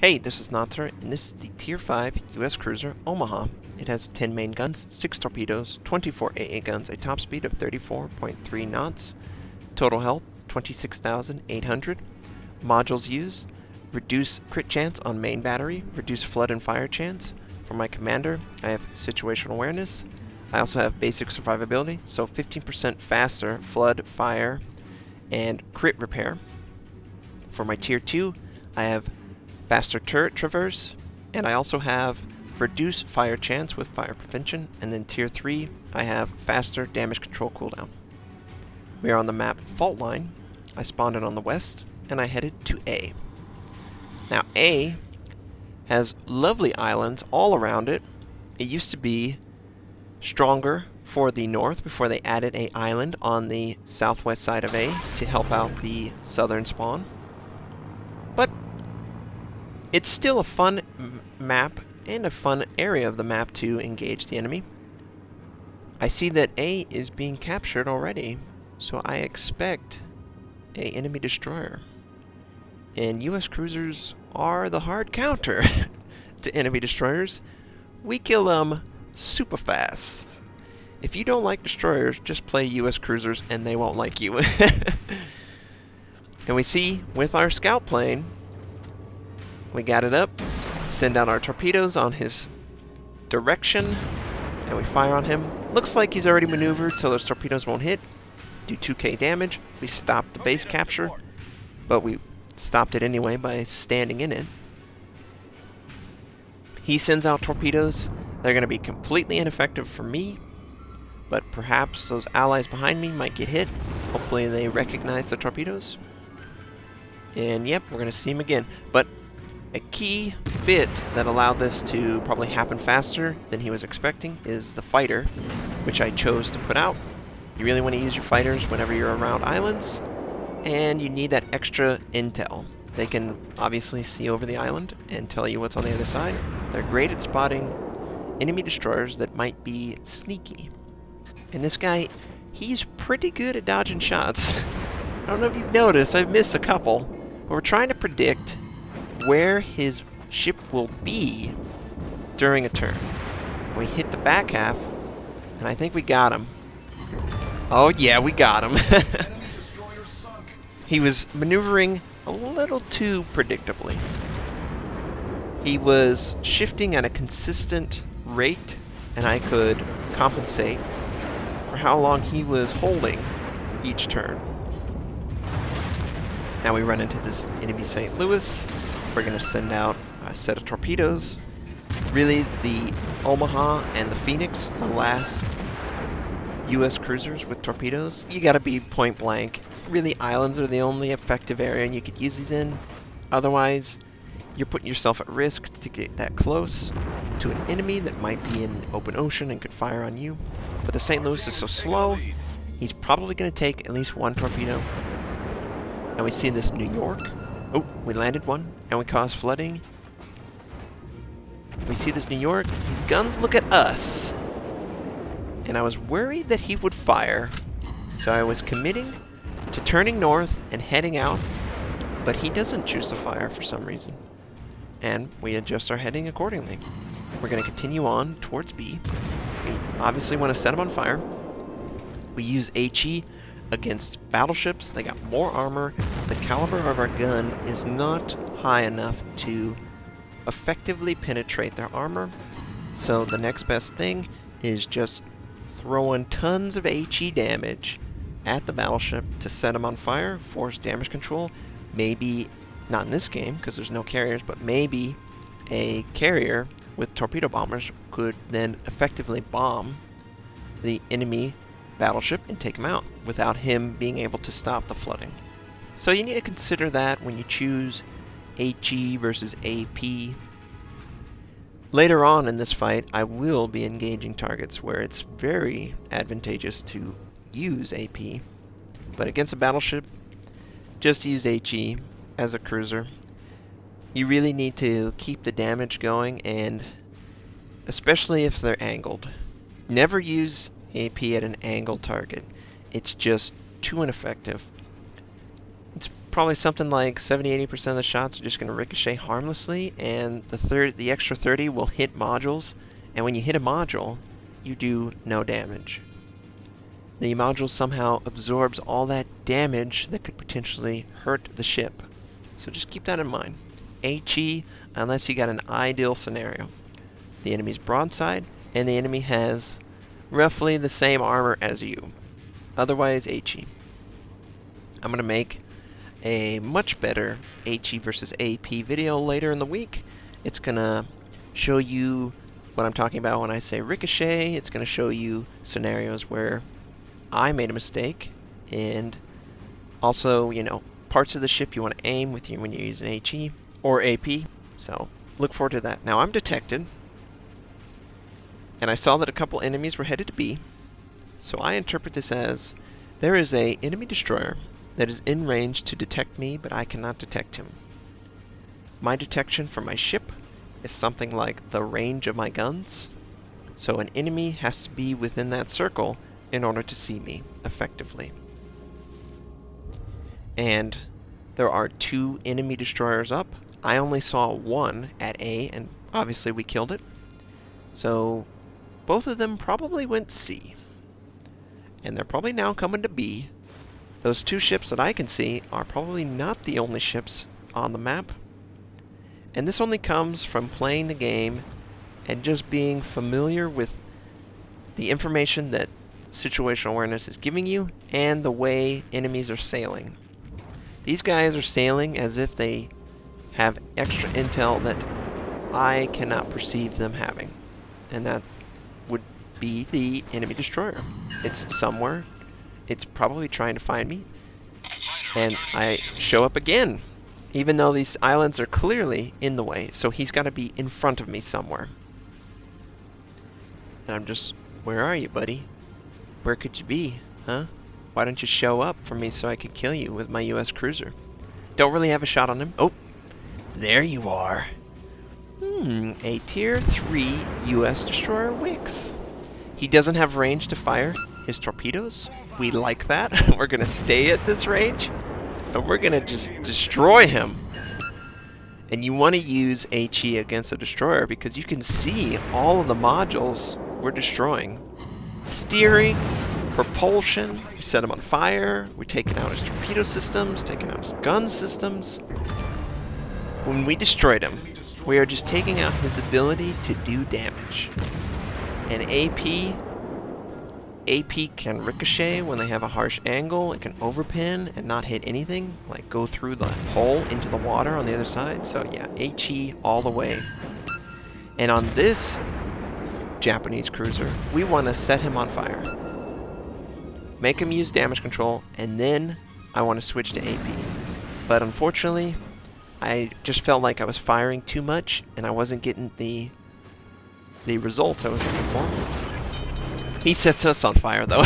Hey, this is Natser, and this is the Tier 5 US cruiser Omaha. It has 10 main guns, 6 torpedoes, 24 AA guns, a top speed of 34.3 knots, total health 26,800. Modules used: reduce crit chance on main battery, reduce flood and fire chance. For my commander, I have situational awareness. I also have basic survivability, so 15% faster flood, fire, and crit repair. For my Tier 2, I have faster turret traverse, and I also have reduce fire chance with fire prevention, and then Tier 3, I have faster damage control cooldown. We are on the map Fault Line. I spawned in on the west, and I headed to A. Now A has lovely islands all around it. It used to be stronger for the north before they added an island on the southwest side of A to help out the southern spawn. But it's still a fun map and a fun area of the map to engage the enemy. I see that A is being captured already, so I expect an enemy destroyer. And US cruisers are the hard counter to enemy destroyers. We kill them super fast. If you don't like destroyers, just play US cruisers and they won't like you. And we see with our scout plane, we got it up, send out our torpedoes on his direction, and we fire on him. Looks like he's already maneuvered, so those torpedoes won't hit. Do 2k damage. We stopped the base capture, but we stopped it anyway by standing in it. He sends out torpedoes. They're going to be completely ineffective for me, but perhaps those allies behind me might get hit. Hopefully they recognize the torpedoes. And yep, we're going to see him again. But a key bit that allowed this to probably happen faster than he was expecting is the fighter, which I chose to put out. You really want to use your fighters whenever you're around islands, and you need that extra intel. They can obviously see over the island and tell you what's on the other side. They're great at spotting enemy destroyers that might be sneaky. And this guy, he's pretty good at dodging shots. I don't know if you've noticed, I've missed a couple. But we're trying to predict where his ship will be during a turn. We hit the back half, and I think we got him. Oh yeah, we got him. He was maneuvering a little too predictably. He was shifting at a consistent rate, and I could compensate for how long he was holding each turn. Now we run into this enemy St. Louis. We're going to send out a set of torpedoes. Really, the Omaha and the Phoenix, the last US cruisers with torpedoes, you gotta be point blank. Really, islands are the only effective area and you could use these in. Otherwise, you're putting yourself at risk to get that close to an enemy that might be in open ocean and could fire on you. But the St. Louis is so slow, he's probably going to take at least one torpedo. And we see this New York. Oh, we landed one, and we caused flooding. We see this New York. His guns look at us. And I was worried that he would fire. So I was committing to turning north and heading out. But he doesn't choose to fire for some reason. And we adjust our heading accordingly. We're going to continue on towards B. We obviously want to set him on fire. We use HE against battleships. They got more armor. The caliber of our gun is not high enough to effectively penetrate their armor. So the next best thing is just throwing tons of HE damage at the battleship to set them on fire, force damage control. Maybe, not in this game because there's no carriers, but maybe a carrier with torpedo bombers could then effectively bomb the enemy battleship and take him out without him being able to stop the flooding. So you need to consider that when you choose HE versus AP. Later on in this fight, I will be engaging targets where it's very advantageous to use AP. But against a battleship, just use HE as a cruiser. You really need to keep the damage going, and especially if they're angled. Never use AP at an angled target. It's just too ineffective. It's probably something like 70-80% of the shots are just going to ricochet harmlessly, and the extra 30 will hit modules, and when you hit a module, you do no damage. The module somehow absorbs all that damage that could potentially hurt the ship. So just keep that in mind. HE, unless you got an ideal scenario. The enemy's broadside, and the enemy has roughly the same armor as you. Otherwise, HE. I'm going to make a much better HE versus AP video later in the week. It's going to show you what I'm talking about when I say ricochet. It's going to show you scenarios where I made a mistake, and also, you know, parts of the ship you want to aim with you when you use an HE or AP. So look forward to that. Now I'm detected, and I saw that a couple enemies were headed to B. So I interpret this as there is a enemy destroyer that is in range to detect me, but I cannot detect him. My detection for my ship is something like the range of my guns. So an enemy has to be within that circle in order to see me effectively. And there are 2 enemy destroyers up. I only saw one at A, and obviously we killed it. So both of them probably went C. And they're probably now coming to B. Those 2 ships that I can see are probably not the only ships on the map. And this only comes from playing the game and just being familiar with the information that situational awareness is giving you and the way enemies are sailing. These guys are sailing as if they have extra intel that I cannot perceive them having. And that would be the enemy destroyer. It's somewhere. It's probably trying to find me. And I show up again, even though these islands are clearly in the way. So he's got to be in front of me somewhere. And I'm just, where are you, buddy? Where could you be, huh? Why don't you show up for me so I could kill you with my US cruiser? Don't really have a shot on him. Oh, there you are. A tier 3 US destroyer Wix. He doesn't have range to fire his torpedoes. We like that. We're going to stay at this range, and we're going to just destroy him. And you want to use HE against a destroyer because you can see all of the modules we're destroying. Steering, propulsion, we set him on fire, we're taking out his torpedo systems, taking out his gun systems. When we destroyed him, we are just taking out his ability to do damage. And AP can ricochet when they have a harsh angle. It can overpin and not hit anything, like go through the hole into the water on the other side. So yeah, HE all the way. And on this Japanese cruiser, we want to set him on fire. Make him use damage control, and then I want to switch to AP. But unfortunately, I just felt like I was firing too much, and I wasn't getting the results I was looking for. He sets us on fire, though.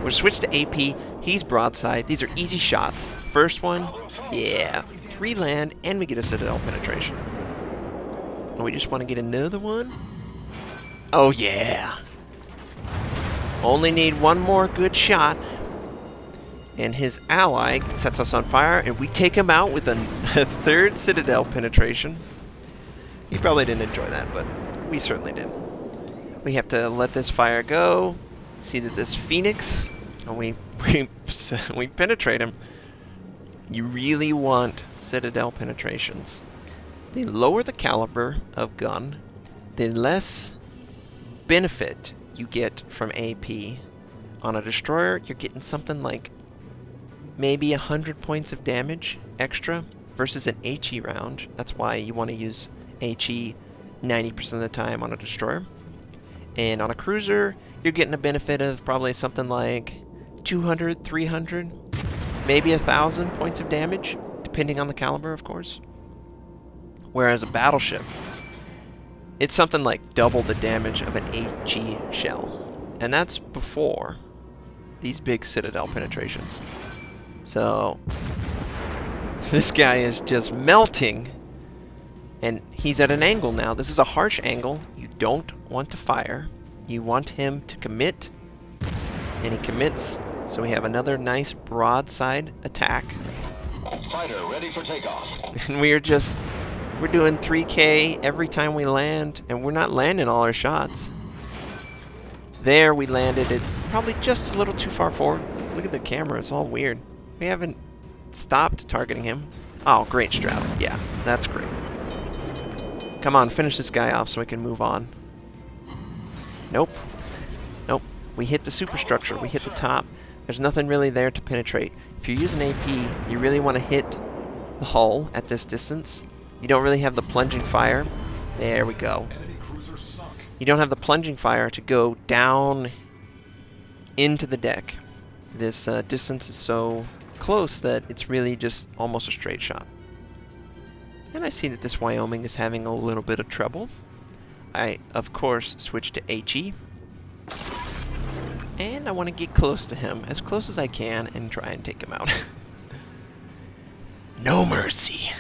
We'll switch to AP. He's broadside. These are easy shots. First one, yeah, 3 land, and we get a citadel penetration. And we just want to get another one. Oh, yeah. Only need one more good shot. And his ally sets us on fire, and we take him out with a 3rd citadel penetration. He probably didn't enjoy that, but we certainly did. We have to let this fire go, see that this Phoenix, and we penetrate him. You really want citadel penetrations. The lower the caliber of gun, the less benefit you get from AP. On a destroyer, you're getting something like maybe 100 points of damage extra versus an HE round. That's why you want to use HE 90% of the time on a destroyer. And on a cruiser, you're getting a benefit of probably something like 200, 300, maybe 1,000 points of damage, depending on the caliber, of course. Whereas a battleship, it's something like double the damage of an HE shell. And that's before these big citadel penetrations. So this guy is just melting, and he's at an angle now. This is a harsh angle. You don't want to fire. You want him to commit, and he commits. So we have another nice broadside attack. Fighter ready for takeoff. And we're doing 3K every time we land, and we're not landing all our shots. There we landed it probably just a little too far forward. Look at the camera, it's all weird. We haven't stopped targeting him. Oh, great straddle. Yeah, that's great. Come on, finish this guy off so we can move on. Nope. Nope. We hit the superstructure. We hit the top. There's nothing really there to penetrate. If you're using AP, you really want to hit the hull at this distance. You don't really have the plunging fire. There we go. You don't have the plunging fire to go down into the deck. This distance is so close that it's really just almost a straight shot. And I see that this Wyoming is having a little bit of trouble. I, of course, switch to HE. And I want to get close to him, as close as I can, and try and take him out. No mercy.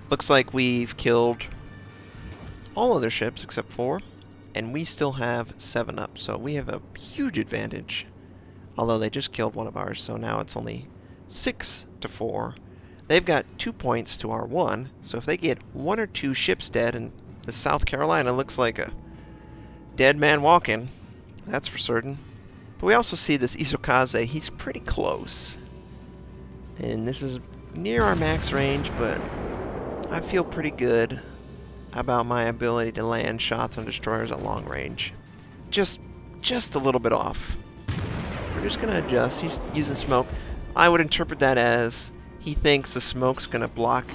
Looks like we've killed all other ships except 4, and we still have 7 up, so we have a huge advantage. Although they just killed one of ours, so now it's only 6 to 4. They've got 2 points to our 1, so if they get 1 or 2 ships dead, and the South Carolina looks like a dead man walking, that's for certain. But we also see this Isokaze, he's pretty close. And this is near our max range, but I feel pretty good about my ability to land shots on destroyers at long range. Just a little bit off. We're just gonna adjust. He's using smoke. I would interpret that as he thinks the smoke's gonna block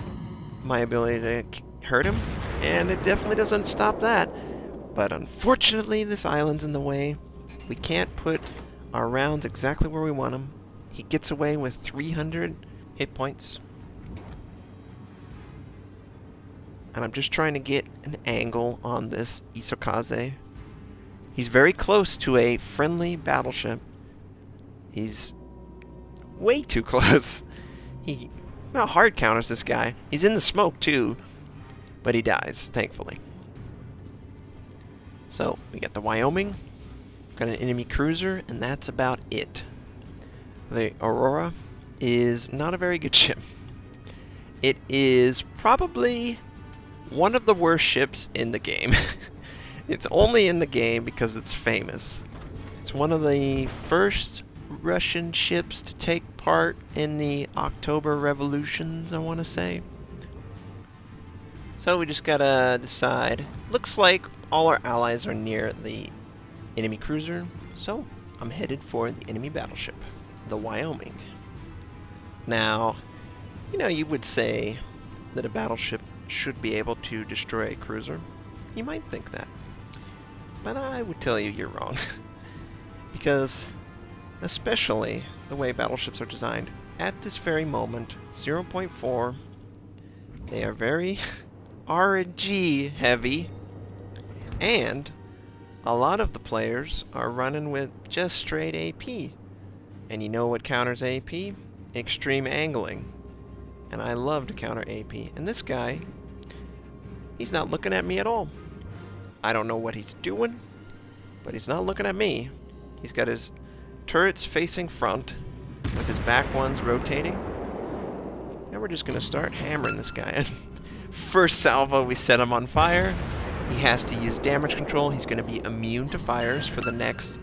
my ability to hurt him, and it definitely doesn't stop that. But unfortunately, this island's in the way. We can't put our rounds exactly where we want them. He gets away with 300 hit points. And I'm just trying to get an angle on this Isokaze. He's very close to a friendly battleship. He's way too close. He hard counters this guy. He's in the smoke too, but he dies, thankfully. So we got the Wyoming, got an enemy cruiser, and that's about it. The Aurora is not a very good ship. It is probably one of the worst ships in the game. It's only in the game because it's famous. It's one of the first Russian ships to take part in the October revolutions, I want to say. So we just gotta decide. Looks like all our allies are near the enemy cruiser, so I'm headed for the enemy battleship, the Wyoming. Now, you would say that a battleship should be able to destroy a cruiser. You might think that. But I would tell you you're wrong. Because, especially the way battleships are designed, at this very moment, 0.4, they are very RNG heavy, and a lot of the players are running with just straight AP. And you know what counters AP? Extreme angling. And I love to counter AP. And this guy, he's not looking at me at all. I don't know what he's doing, but he's not looking at me. He's got his turrets facing front, with his back ones rotating. Now we're just going to start hammering this guy. First salvo, we set him on fire. He has to use damage control. He's going to be immune to fires for the next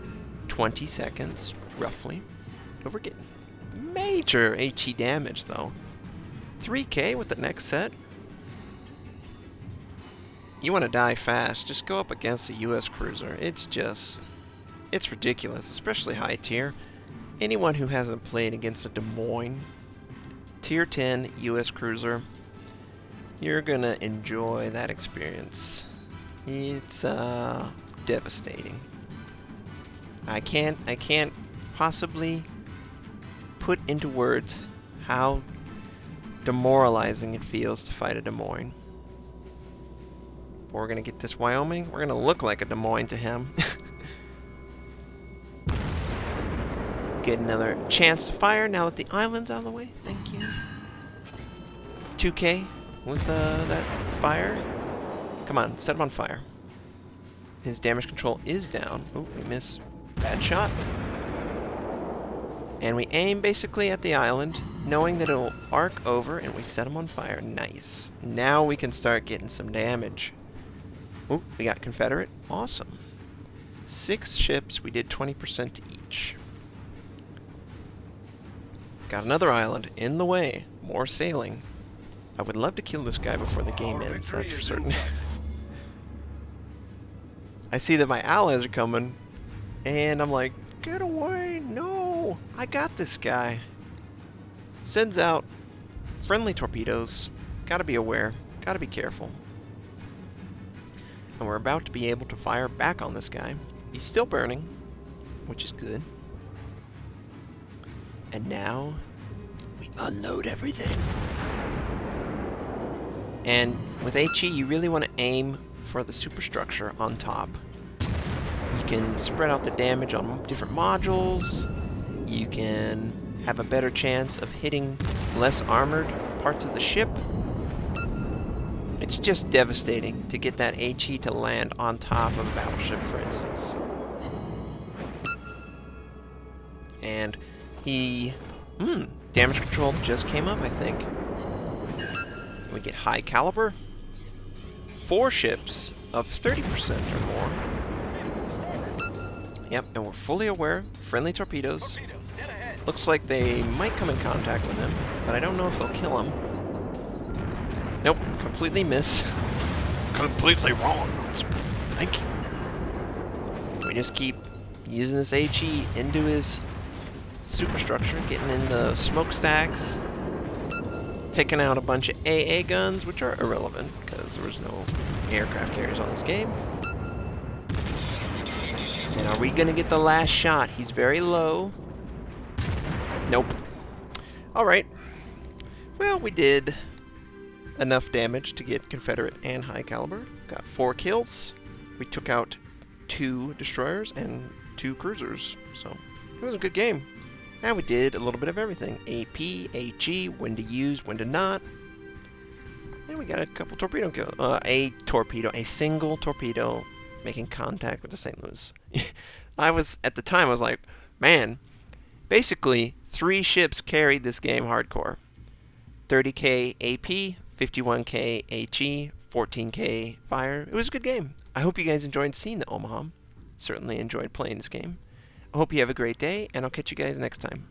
20 seconds, roughly. But we're getting major HE damage, though. 3K with the next set. You want to die fast, just go up against a US cruiser. It's ridiculous, especially high tier. Anyone who hasn't played against a Des Moines tier 10 US cruiser, you're gonna enjoy that experience. It's devastating. I can't possibly put into words how demoralizing it feels to fight a Des Moines. We're gonna get this Wyoming. We're gonna look like a Des Moines to him. Get another chance to fire now that the island's out of the way. Thank you. 2K with that fire. Come on, set him on fire. His damage control is down. Oh, we miss. Bad shot. And we aim basically at the island, knowing that it'll arc over, and we set them on fire. Nice. Now we can start getting some damage. Ooh, we got Confederate. Awesome. 6 ships, we did 20% each. Got another island in the way. More sailing. I would love to kill this guy before the game ends, that's for certain. I see that my allies are coming, and I'm like, get away, no, I got this guy. Sends out friendly torpedoes. Gotta be aware, gotta be careful. And we're about to be able to fire back on this guy. He's still burning, which is good. And now, we unload everything. And with HE, you really want to aim for the superstructure on top. You can spread out the damage on different modules. You can have a better chance of hitting less armored parts of the ship. It's just devastating to get that HE to land on top of a battleship, for instance. And he... damage control just came up, I think. We get high caliber. 4 ships of 30% or more. Yep, and we're fully aware. Friendly torpedoes. Looks like they might come in contact with them, but I don't know if they'll kill him. Nope, completely miss. Completely wrong, sir. Thank you. We just keep using this HE into his superstructure, getting in the smokestacks, taking out a bunch of AA guns, which are irrelevant because there was no aircraft carriers on this game. And are we gonna get the last shot? He's very low. Nope. Alright. Well, we did enough damage to get Confederate and high caliber. Got 4 kills. We took out 2 destroyers and 2 cruisers. So, it was a good game. And we did a little bit of everything. AP, HE, when to use, when to not. And we got a couple torpedo kills. A single torpedo making contact with the St. Louis. At the time, I was like, man, basically 3 ships carried this game hardcore. 30k AP, 51k HE, 14k fire. It was a good game. I hope you guys enjoyed seeing the Omaha. Certainly enjoyed playing this game. I hope you have a great day, and I'll catch you guys next time.